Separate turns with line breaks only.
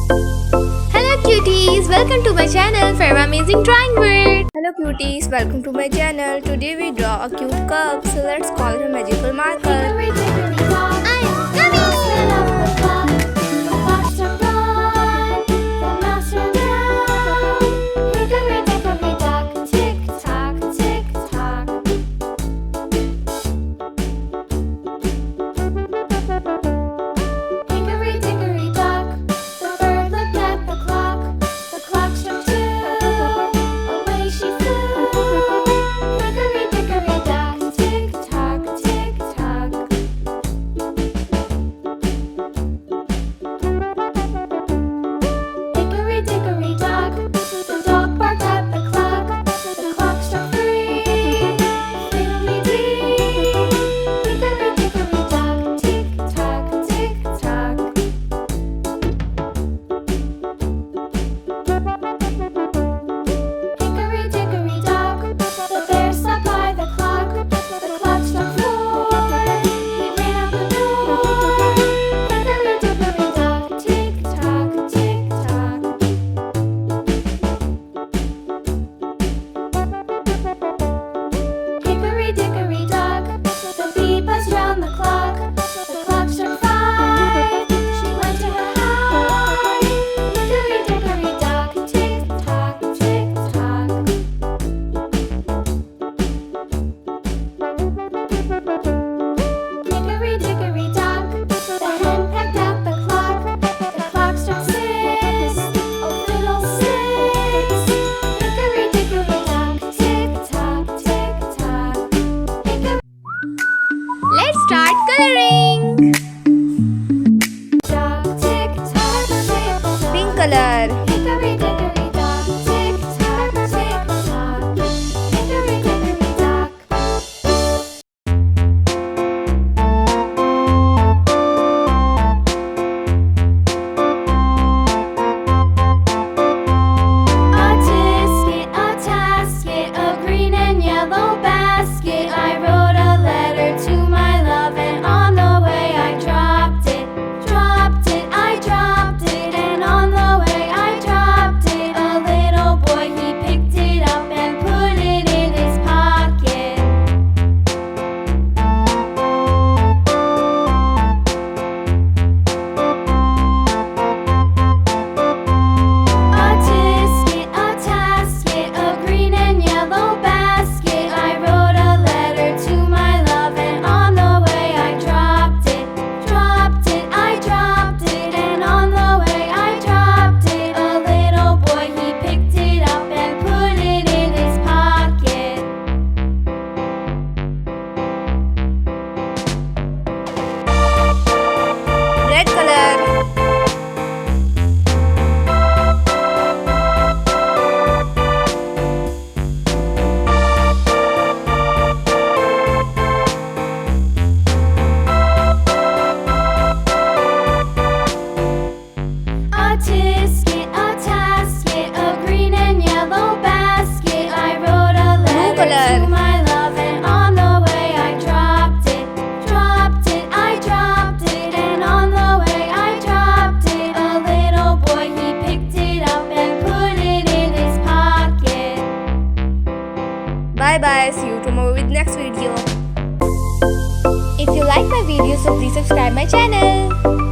Hello cuties, welcome to my channel Farwa Amazing Drawing World. Hello cuties, welcome to my channel. Today we draw a cute cup, so let's call her magical marker. Let's start coloring. Pink color. Red color. Bye bye, see you tomorrow with next video. If you like my video, so please subscribe my channel.